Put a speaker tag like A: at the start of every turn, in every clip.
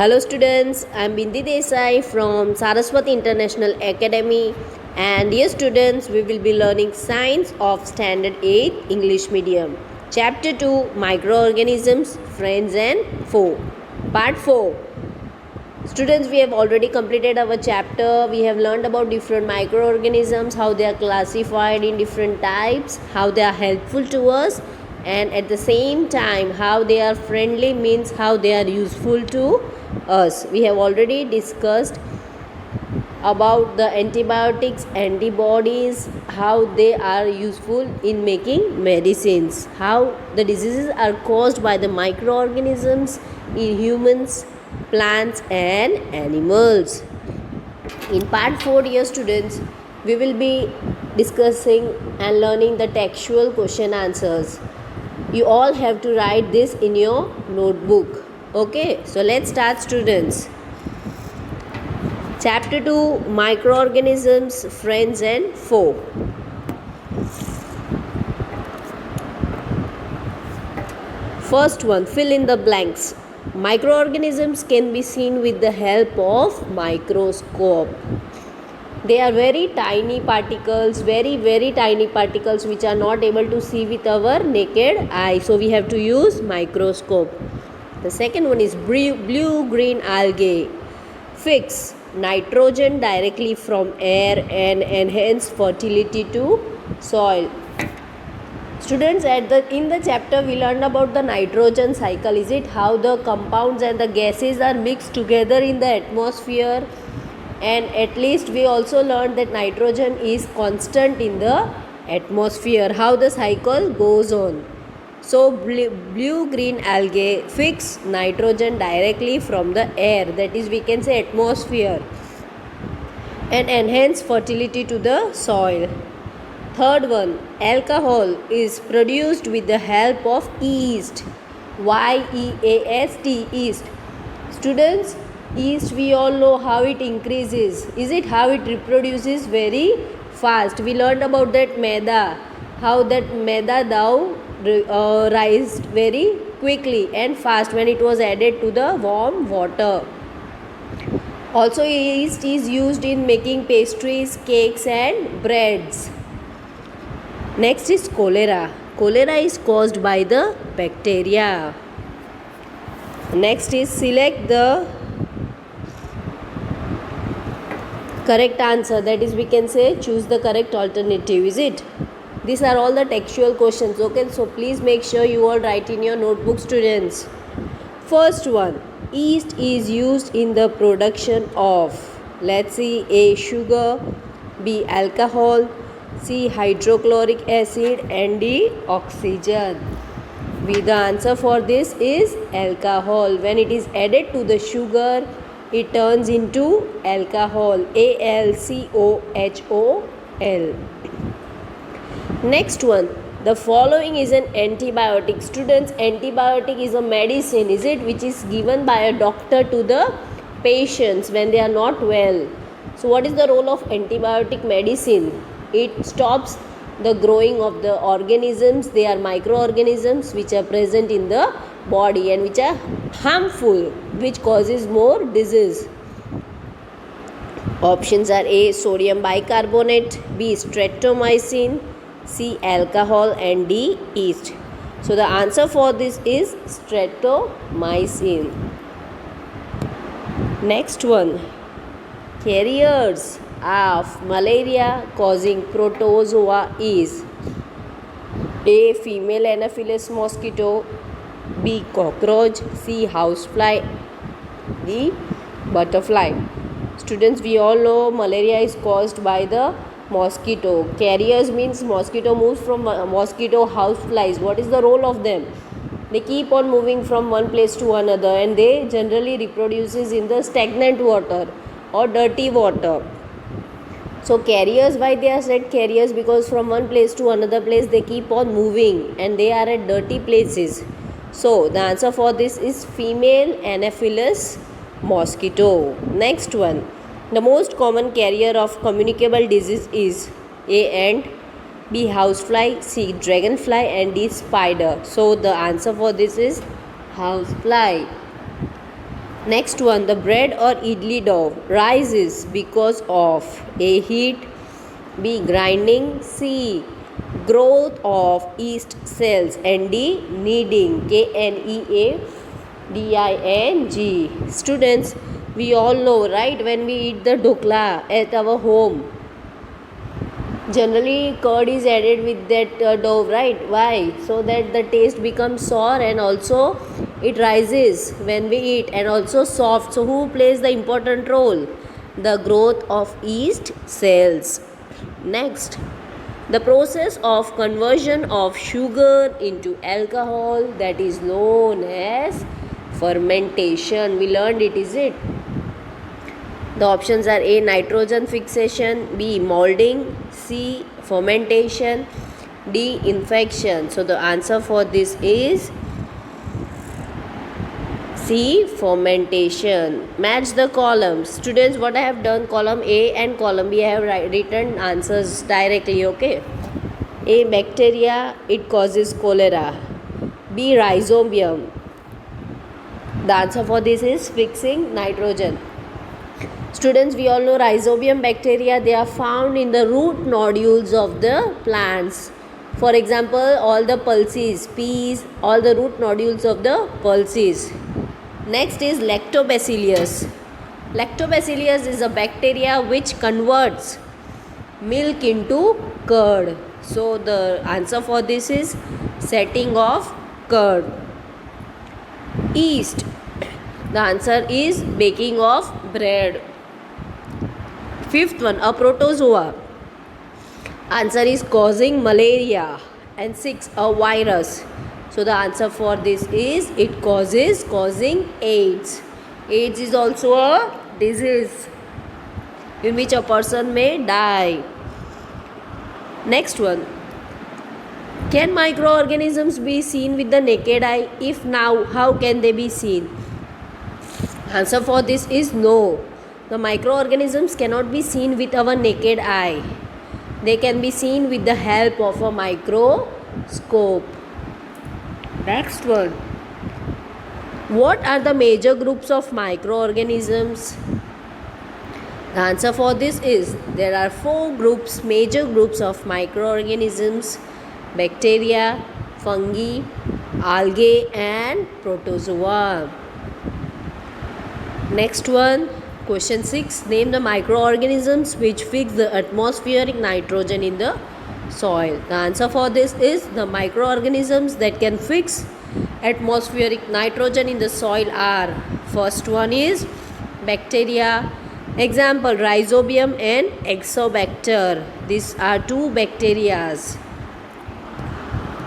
A: Hello students, I am Bindi Desai from Saraswati International Academy, and dear students, we will be learning Science of Standard 8 English Medium. Chapter 2 Microorganisms, Friends and Foe. Part 4. Students, we have already completed our chapter. We have learned about different microorganisms, how they are classified in different types, how they are helpful to us, and at the same time how they are friendly means how they are useful to us. We have already discussed about the antibiotics, antibodies, how they are useful in making medicines, how the diseases are caused by the microorganisms in humans, plants and animals. In part 4, dear students, we will be discussing and learning the textual question answers. You all have to write this in your notebook. Okay, so let's start, students. Chapter 2 Microorganisms, Friends and Foe. First one, fill in the blanks. Microorganisms can be seen with the help of microscope. They are very tiny particles, very tiny particles which are not able to see with our naked eye. So we have to use microscope. The second one is blue-green algae. Fix nitrogen directly from air and enhance fertility to soil. Students, in the chapter we learned about the nitrogen cycle. Is it how the compounds and the gases are mixed together in the atmosphere? And at least we also learned that nitrogen is constant in the atmosphere, how the cycle goes on. So blue-green algae fix nitrogen directly from the air, that is we can say atmosphere, and enhance fertility to the soil. Third one, alcohol is produced with the help of yeast. Y-E-A-S-T, yeast. Students, yeast we all know how it increases. Is it how it reproduces very fast? We learned about that maida, how that maida dough rised very quickly and fast when it was added to the warm water. Also, yeast is used in making pastries, cakes and breads. Next is cholera. Cholera is caused by the bacteria. Next is select the correct answer, that is we can say choose the correct alternative. Is it? These are all the textual questions. Okay, so please make sure you all write in your notebook, students. First one, yeast is used in the production of, let's see, A, sugar, B, alcohol, C, hydrochloric acid and D, oxygen. The answer for this is alcohol. When it is added to the sugar, it turns into alcohol, AlCOHOL. Next one, the following is an antibiotic. Students, antibiotic is a medicine, is it, which is given by a doctor to the patients when they are not well. So what is the role of antibiotic medicine? It stops the growing of the organisms. They are microorganisms which are present in the body and which are harmful, which causes more disease. Options are A, sodium bicarbonate, B, streptomycin, C, alcohol and D, yeast. So the answer for this is streptomycin. Next one, carriers of malaria causing protozoa is A, female Anopheles mosquito, B, cockroach, C, housefly, D, butterfly. Students, we all know malaria is caused by the mosquito. Carriers means mosquito moves from mosquito houseflies. What is the role of them? They keep on moving from one place to another and they generally reproduces in the stagnant water or dirty water. So carriers, why they are said carriers? Because from one place to another place they keep on moving and they are at dirty places. So the answer for this is female Anopheles mosquito. Next one, the most common carrier of communicable disease is A, ant, B, housefly, C, dragonfly and D, spider. So the answer for this is housefly. Next one, the bread or idli dough rises because of A. Heat, B. Grinding, C. Growth of yeast cells, and D. Kneading, Kneading. Students, we all know, right, when we eat the dhokla at our home, generally curd is added with that dough, right? Why? So that the taste becomes sour and also it rises when we eat, and also soft. So who plays the important role? The growth of yeast cells. Next, the process of conversion of sugar into alcohol, that is known as fermentation. We learned it, is it? The options are A. Nitrogen fixation, B. Molding, C. Fermentation, D. Infection. So the answer for this is C. Fermentation. Match the columns. Students, what I have done, column A and column B, I have written answers directly, okay? A. Bacteria, it causes cholera. B. Rhizobium. The answer for this is fixing nitrogen. Students, we all know rhizobium bacteria, they are found in the root nodules of the plants. For example, all the pulses, peas, all the root nodules of the pulses. Next is lactobacillus. Lactobacillus is a bacteria which converts milk into curd. So the answer for this is setting of curd. Yeast. The answer is baking of bread. Fifth one, a protozoa. Answer is causing malaria. And 6, a virus. So the answer for this is it causing AIDS. AIDS is also a disease in which a person may die. Next one, can microorganisms be seen with the naked eye? If now, how can they be seen? Answer for this is no. The microorganisms cannot be seen with our naked eye. They can be seen with the help of a microscope. Next one. What are the major groups of microorganisms? The answer for this is there are 4 groups, major groups of microorganisms: bacteria, fungi, algae, and protozoa. Next one, question 6. Name the microorganisms which fix the atmospheric nitrogen in the soil. The answer for this is the microorganisms that can fix atmospheric nitrogen in the soil are: first one is bacteria. Example, rhizobium and exobacter. These are 2 bacterias.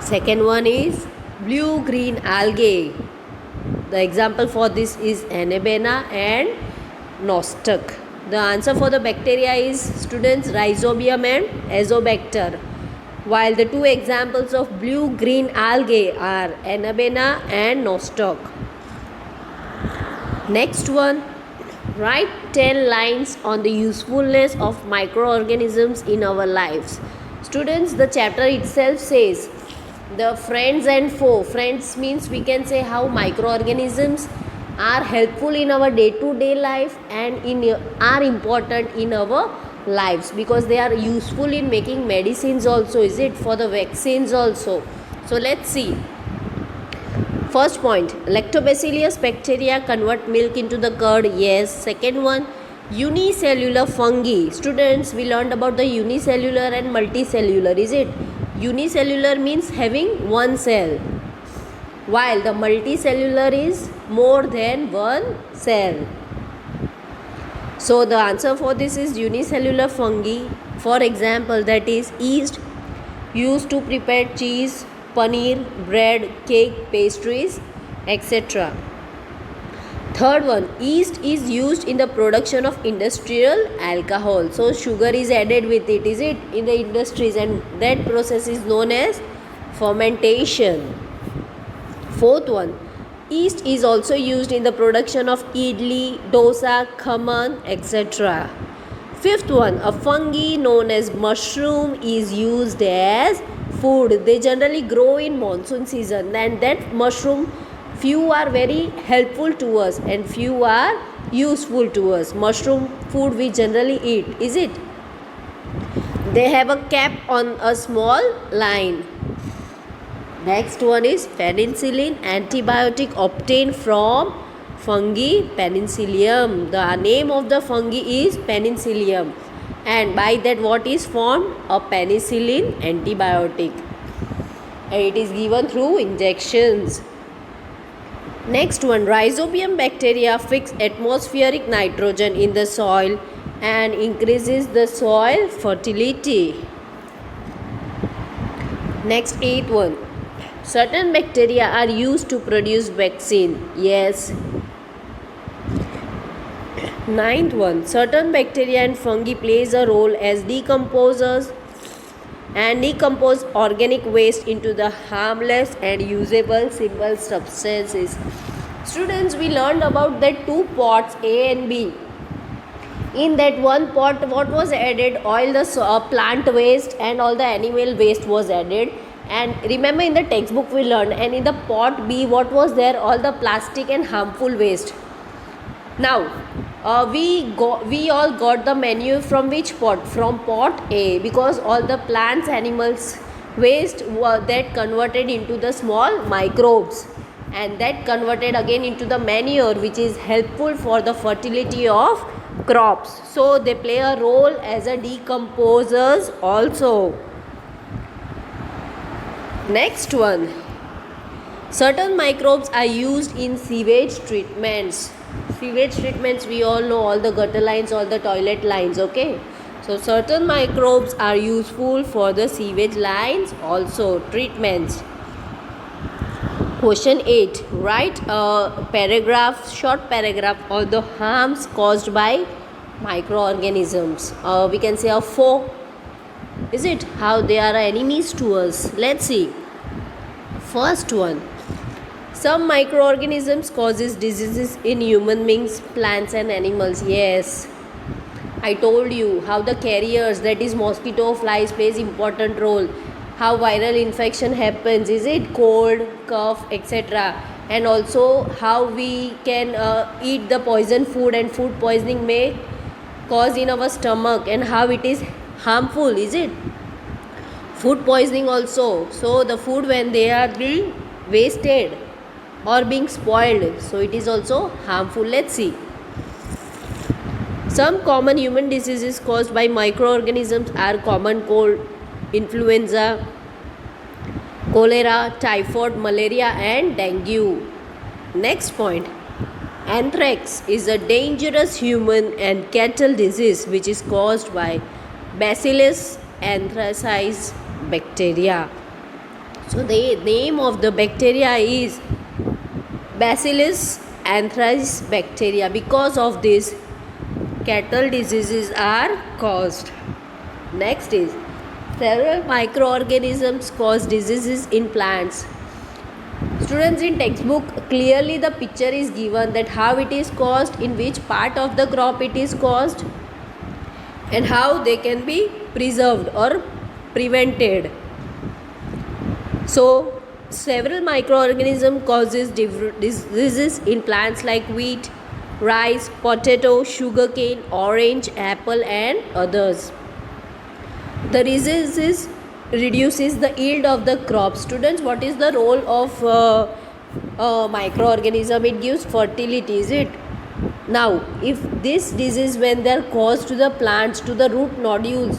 A: Second one is blue-green algae. The example for this is Anabaena and Nostoc. The answer for the bacteria is, students, rhizobium and azobacter. While the 2 examples of blue-green algae are Anabaena and Nostoc. Next one, write 10 lines on the usefulness of microorganisms in our lives. Students, the chapter itself says the friends and foe. Friends means we can say how microorganisms are helpful in our day-to-day life and are important in our lives because they are useful in making medicines also, is it, for the vaccines also. So let's see. First point, lactobacillus bacteria convert milk into the curd. Yes. Second one, unicellular fungi. Students, we learned about the unicellular and multicellular, is it? Unicellular means having one cell, while the multicellular is more than one cell. So the answer for this is unicellular fungi. For example, that is yeast, used to prepare cheese, paneer, bread, cake, pastries, etc. Third one, yeast is used in the production of industrial alcohol. So sugar is added with it, is it, in the industries, and that process is known as fermentation. Fourth one, yeast is also used in the production of idli, dosa, khaman, etc. Fifth one, a fungi known as mushroom is used as food. They generally grow in monsoon season, and that mushroom few are very helpful to us and few are useful to us. Mushroom food we generally eat, is it? They have a cap on a small line. Next one is penicillin, antibiotic obtained from fungi penicillium. The name of the fungi is penicillium, and by that what is formed? A penicillin antibiotic, and it is given through injections. Next one, rhizobium bacteria fix atmospheric nitrogen in the soil and increases the soil fertility. Next, eighth one, certain bacteria are used to produce vaccine. Yes. Ninth one, certain bacteria and fungi plays a role as decomposers and decompose organic waste into the harmless and usable simple substances. Students, we learned about that two pots A and B. In that one pot, what was added? All the plant waste and all the animal waste was added. And remember, in the textbook we learned, and in the pot B, what was there? All the plastic and harmful waste. Now, we all got the manure from which pot? From pot A, because all the plants, animals waste were that converted into the small microbes, and that converted again into the manure, which is helpful for the fertility of crops. So they play a role as a decomposers also. Next one, certain microbes are used in sewage treatments. Sewage treatments, we all know, all the gutter lines, all the toilet lines, okay? So certain microbes are useful for the sewage lines also, treatments. Question 8, write a paragraph, short paragraph on the harms caused by microorganisms. We can say a foe. Is it? How they are enemies to us. Let's see. First one, some microorganisms causes diseases in human beings, plants and animals. Yes, I told you how the carriers, that is mosquito, flies, plays important role. How viral infection happens, is it? Cold, cough, etc. And also how we can eat the poison food, and food poisoning may cause in our stomach, and how it is harmful, is it? Food poisoning also. So the food, when they are being wasted or being spoiled, so it is also harmful. Let's see. Some common human diseases caused by microorganisms are common cold, influenza, cholera, typhoid, malaria and dengue. Next point, anthrax is a dangerous human and cattle disease which is caused by Bacillus anthracis bacteria. So the name of the bacteria is Bacillus anthracis bacteria. Because of this, cattle diseases are caused. Next is, several microorganisms cause diseases in plants. Students, in textbook clearly the picture is given that how it is caused, in which part of the crop it is caused, and how they can be preserved or prevented. So several microorganisms causes diseases in plants like wheat, rice, potato, sugarcane, orange, apple and others. The diseases reduces the yield of the crop. Students, what is the role of microorganism? It gives fertility, is it? Now, if this disease, when they are caused to the plants, to the root nodules,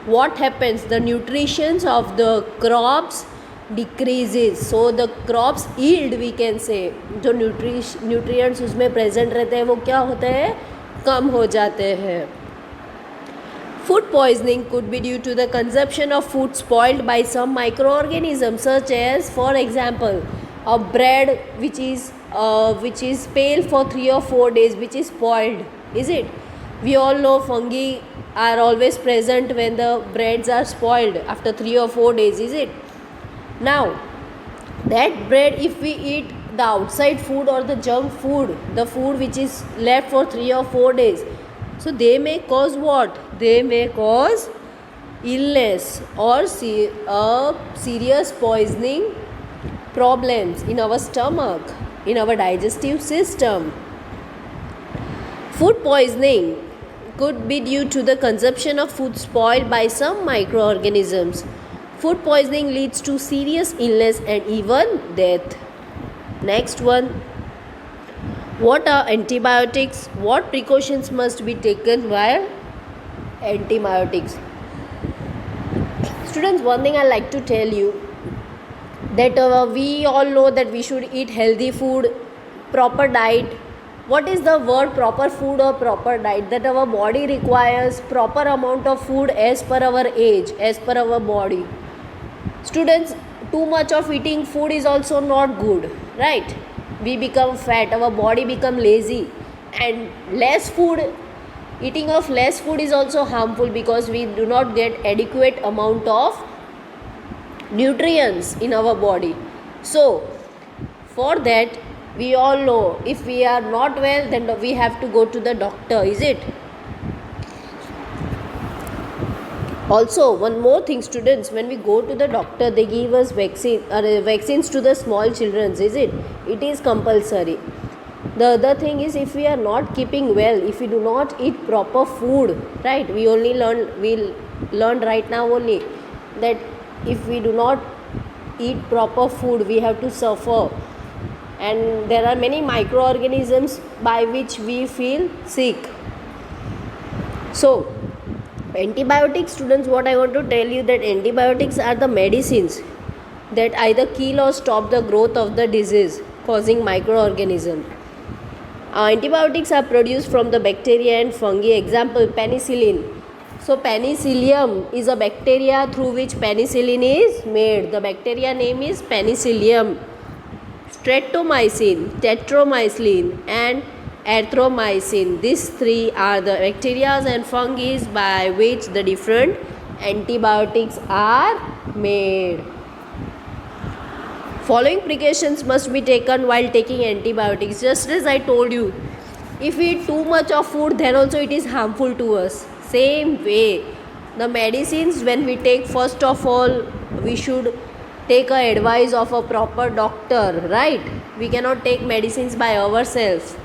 A: what happens? The nutrition of the crops decreases. So the crops yield, we can say, जो nutrients उसमें present रहते हैं वो क्या होते हैं? कम हो जाते हैं. Food poisoning could be due to the consumption of food spoiled by some microorganisms, such as, for example, a bread which is pale for 3 or 4 days, which is spoiled, is it? We all know fungi are always present when the breads are spoiled after 3 or 4 days, is it? Now, that bread, if we eat the outside food or the junk food, the food which is left for 3 or 4 days, so they may cause what? They may cause illness or serious poisoning problems in our stomach. in our digestive system. Food poisoning could be due to the consumption of food spoiled by some microorganisms. Food poisoning leads to serious illness and even death. Next one. What are antibiotics? What precautions must be taken while antibiotics? Students, one thing I like to tell you that we all know that we should eat healthy food, proper diet. What is the word proper food or proper diet? That our body requires proper amount of food as per our age, as per our body. Students, too much of eating food is also not good, right? We become fat, our body become lazy, and less food, eating of less food is also harmful because we do not get adequate amount of nutrients in our body. So for that, we all know if we are not well, then we have to go to the doctor, is it? Also, one more thing, students, when we go to the doctor, they give us vaccines to the small children, is it? It is compulsory. The other thing is, if we are not keeping well, if we do not eat proper food, right? We learned right now only that if we do not eat proper food, we have to suffer, and there are many microorganisms by which we feel sick. So antibiotics, students, what I want to tell you, that antibiotics are the medicines that either kill or stop the growth of the disease causing microorganism. Antibiotics are produced from the bacteria and fungi. Example, penicillin. So penicillium is a bacteria through which penicillin is made. The bacteria name is penicillium. Streptomycin, tetromycin and erythromycin. These three are the bacteria and fungi by which the different antibiotics are made. Following precautions must be taken while taking antibiotics. Just as I told you, if we eat too much of food, then also it is harmful to us. Same way, the medicines, when we take, first of all, we should take a advice of a proper doctor, right? We cannot take medicines by ourselves.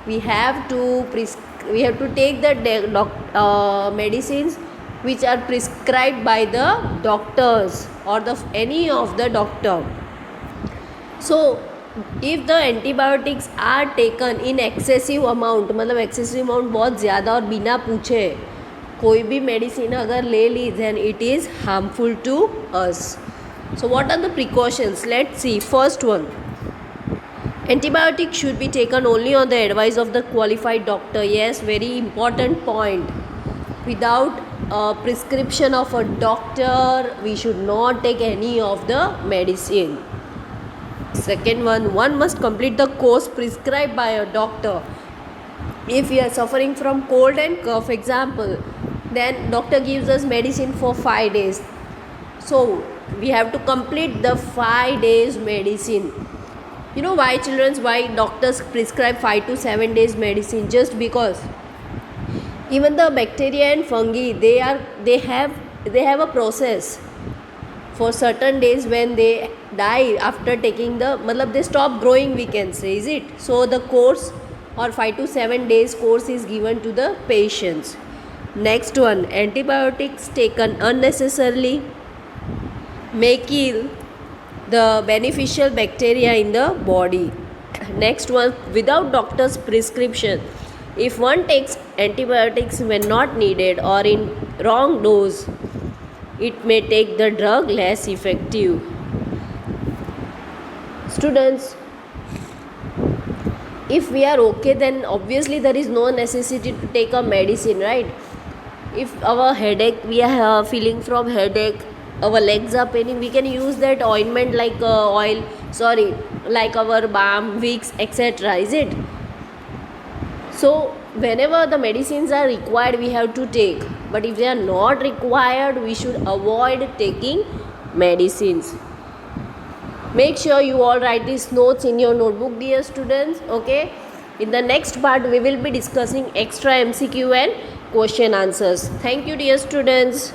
A: We have to take the medicines which are prescribed by the doctors or any of the doctor. So if the antibiotics are taken in excessive amount, मतलब excessive amount बहुत ज़्यादा और बिना पूछे कोई भी medicine अगर ले ली, then it is harmful to us. So what are the precautions? Let's see. First one, antibiotics should be taken only on the advice of the qualified doctor. Yes, very important point. Without prescription of a doctor, we should not take any of the medicine. Second one must complete the course prescribed by a doctor. If we are suffering from cold and cough, example, then doctor gives us medicine for 5 days. So we have to complete the 5 days medicine. You know why, children, why doctors prescribe 5 to 7 days medicine? Just because even the bacteria and fungi, they have a process for certain days when they die after taking they stop growing, we can say, is it? So the course or 5 to 7 days course is given to the patients. Next one, antibiotics taken unnecessarily may kill the beneficial bacteria in the body. Next one, without doctor's prescription, if one takes antibiotics when not needed or in wrong dose, it may take the drug less effective. Students, if we are okay, then obviously there is no necessity to take a medicine, right? If our headache, we are feeling from headache, our legs are paining, we can use that ointment like like our balm, Vicks, etc., is it? So whenever the medicines are required, we have to take, but if they are not required, we should avoid taking medicines. Make sure you all write these notes in your notebook, dear students. Okay, in the next part we will be discussing extra MCQ and question answers. Thank you, dear students.